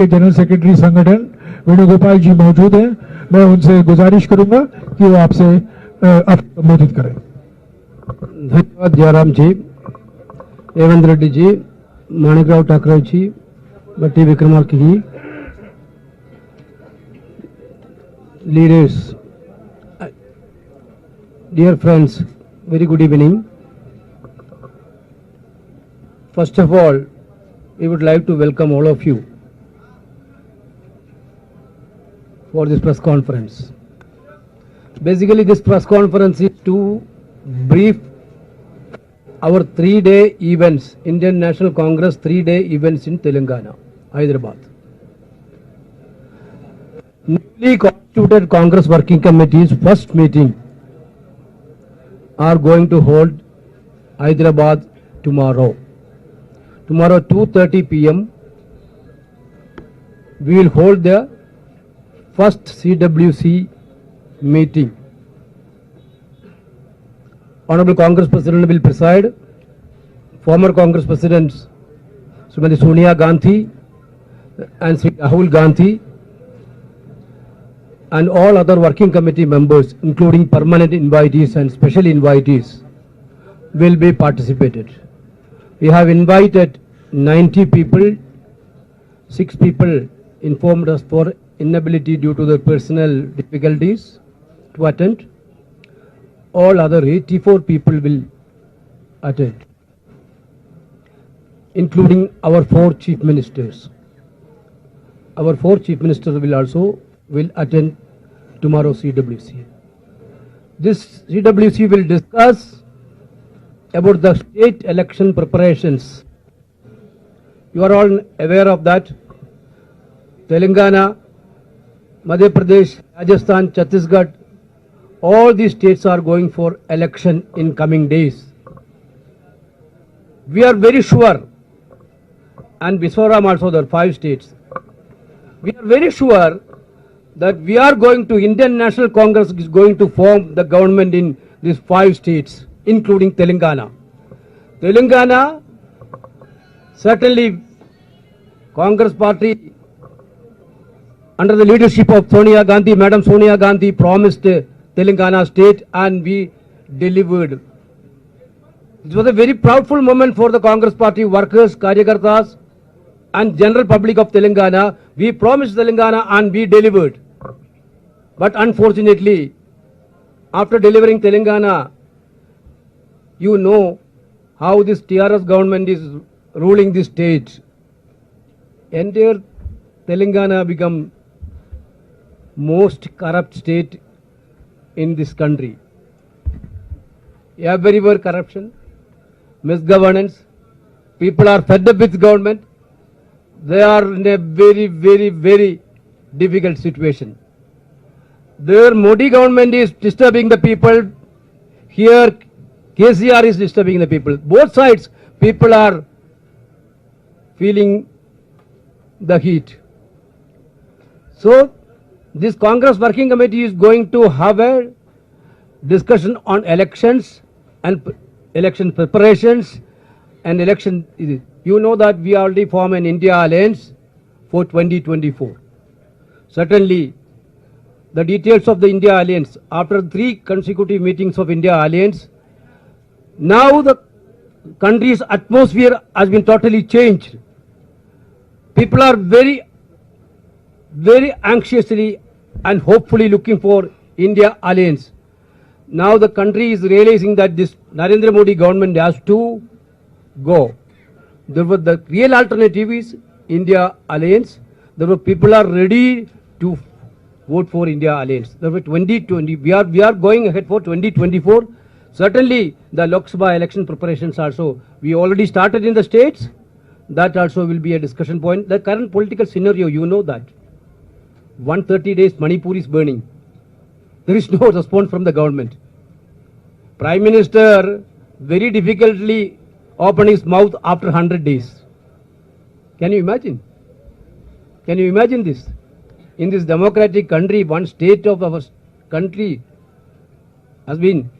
General secretary संगठन वेणुगोपाल जी मौजूद हैं। मैं उनसे गुजारिश करूंगा कि वो आपसे आप संबोधित करें। धन्यवाद जयराम जी, रेवंत रेड्डी जी, माणिकराव ठाकरे जी, भट्टी विक्रमार्क जी, leaders, dear friends, very good evening. First of all, we would like to welcome all of you for this press conference. Basically, this press conference is to brief our 3-day events, Indian National Congress 3-day events in Telangana, Hyderabad. Newly constituted Congress Working Committee's first meeting are going to hold Hyderabad tomorrow. Tomorrow 2:30 p.m. we will hold the first CWC meeting. Honorable Congress President will preside. Former Congress Presidents Srimati Sonia Gandhi and Sri Rahul Gandhi and all other working committee members, including permanent invitees and special invitees, will be participated. We have invited 90 people. 6 people informed us for inability due to their personal difficulties to attend. All other 84 people will attend, including our 4 chief ministers. Our 4 chief ministers will attend tomorrow CWC. This CWC will discuss about the state election preparations. You are all aware of that. Telangana, Madhya Pradesh, Rajasthan, Chhattisgarh, all these states are going for election in coming days. We are very sure, and Mizoram also, there are 5 states. We are very sure that we are going to, Indian National Congress is going to form the government in these 5 states, including Telangana. Telangana, certainly Congress party under the leadership of Sonia Gandhi, Madam Sonia Gandhi promised Telangana state and we delivered. It was a very proudful moment for the Congress party workers, Karyakartas and general public of Telangana. We promised Telangana and we delivered. But unfortunately, after delivering Telangana, you know how this TRS government is ruling this state. Entire Telangana become most corrupt state in this country. Everywhere corruption, misgovernance. People are fed up with government. They are in a very, very, very difficult situation. Their Modi government is disturbing the people. Here, KCR is disturbing the people. Both sides, people are feeling the heat. So, this Congress Working Committee is going to have a discussion on elections and election preparations and election. You know that we already form an India Alliance for 2024. Certainly, the details of the India Alliance, after 3 consecutive meetings of India Alliance, now the country's atmosphere has been totally changed. People are very, very anxiously and hopefully looking for India Alliance. Now the country is realizing that this Narendra Modi government has to go. The real alternative is India Alliance. Therefore, people are ready to vote for India Alliance. Therefore, 2020, we are going ahead for 2024. Certainly, the Lok Sabha election preparations also, we already started in the states. That also will be a discussion point. The current political scenario, you know that. 130 days Manipur is burning. There is no response from the government. Prime Minister very difficultly opened his mouth after 100 days. Can you imagine? Can you imagine this? In this democratic country, one state of our country has been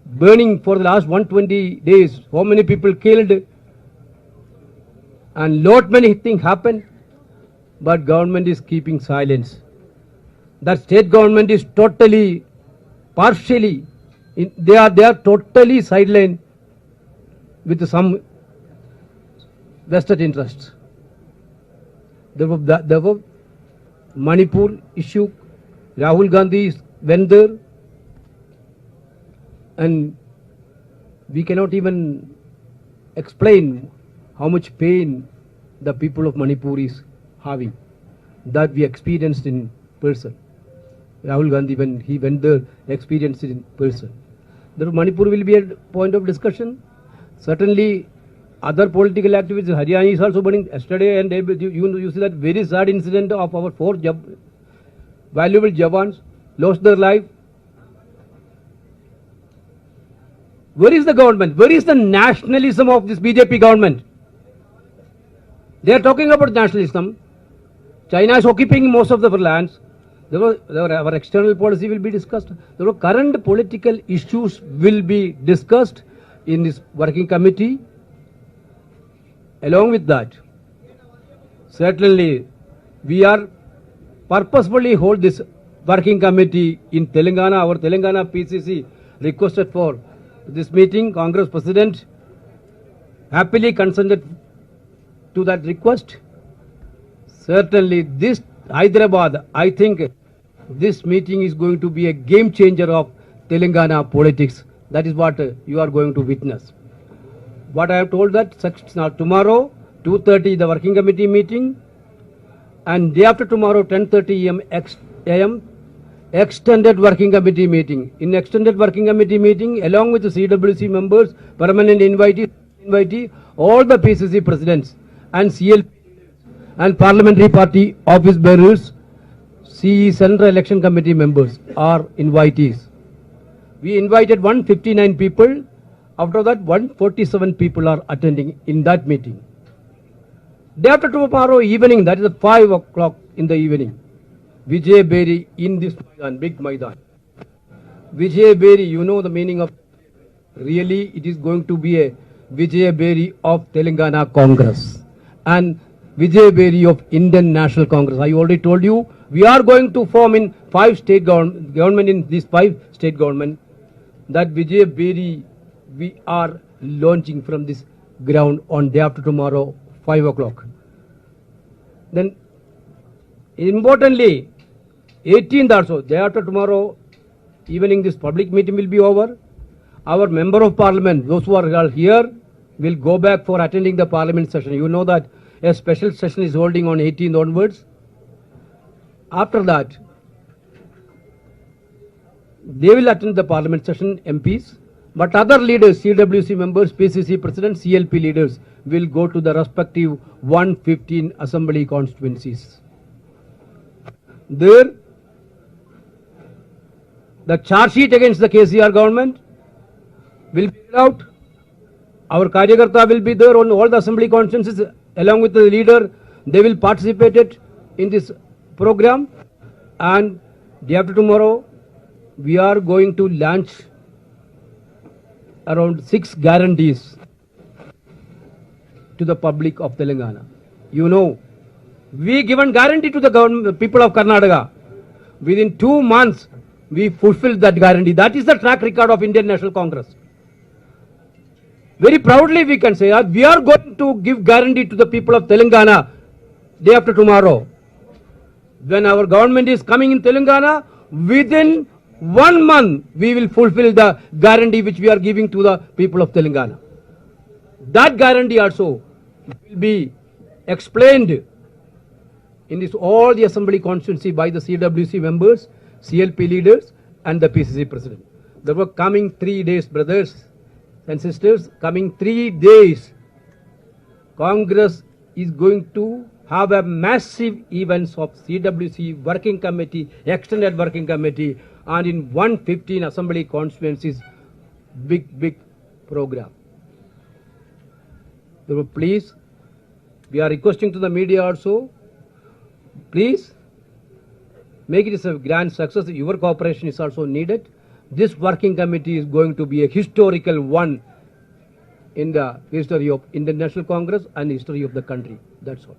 burning for the last 120 days. How many people killed? And lot many things happened. but government is keeping silence. That state government is totally, partially, they are totally sidelined with some vested interests. Therefore, Manipur issue, Rahul Gandhi went there, and we cannot even explain how much pain the people of Manipur is having. That we experienced in person. Rahul Gandhi, when he went there, experienced it in person. Therefore, Manipur will be a point of discussion. Certainly, other political activities, Haryana is also burning. Yesterday, and you see that very sad incident of our four valuable Jawans lost their life. Where is the government? Where is the nationalism of this BJP government? They are talking about nationalism. China is occupying most of the lands. Our external policy will be discussed. The current political issues will be discussed in this working committee. Along with that, certainly we are purposefully hold this working committee in Telangana. Our Telangana PCC requested for this meeting. Congress President happily consented to that request. Certainly this Hyderabad, I think this meeting is going to be a game changer of Telangana politics. That is what you are going to witness. What I have told that tomorrow 2:30 the working committee meeting, and day after tomorrow 10:30 a.m. extended working committee meeting. In extended working committee meeting, along with the CWC members, permanent invitee, all the PCC presidents and CLP and parliamentary party office bearers, CE Central Election Committee members are invitees. We invited 159 people. Out of that, 147 people are attending in that meeting. Day after tomorrow evening, that is at 5 o'clock in the evening, Vijay Beri in this Maidan, big Maidan. Vijay Beri, you know the meaning of, really it is going to be a Vijay Beri of Telangana Congress and Vijay Beri of Indian National Congress. I already told you, we are going to form in 5 state government in these 5 state government. That Vijay Beri we are launching from this ground on day after tomorrow, 5 o'clock. Then, importantly, 18th also, day after tomorrow evening, this public meeting will be over. Our member of parliament, those who are here, will go back for attending the parliament session. You know that a special session is holding on 18th onwards. After that, they will attend the parliament session, MPs. But other leaders, CWC members, PCC president, CLP leaders will go to the respective 115 assembly constituencies. There, the charge sheet against the KCR government will be read out. Our Karyakarta will be there on all the assembly constituencies along with the leader. They will participate in this program. And day after tomorrow, we are going to launch around 6 guarantees to the public of Telangana. You know, we given guarantee to the government, people of Karnataka. Within 2 months, we fulfilled that guarantee. That is the track record of Indian National Congress. Very proudly we can say that we are going to give guarantee to the people of Telangana day after tomorrow. When our government is coming in Telangana, within 1 month, we will fulfill the guarantee which we are giving to the people of Telangana. That guarantee also will be explained in this all the assembly constituency by the CWC members, CLP leaders and the PCC president. There were coming 3 days, brothers and sisters, coming 3 days, Congress is going to have a massive events of CWC working committee, extended working committee, and in 115 assembly constituencies, big program. So please, we are requesting to the media also, please make it a grand success. Your cooperation is also needed. This working committee is going to be a historical one in the history of Indian National Congress and history of the country. That's all.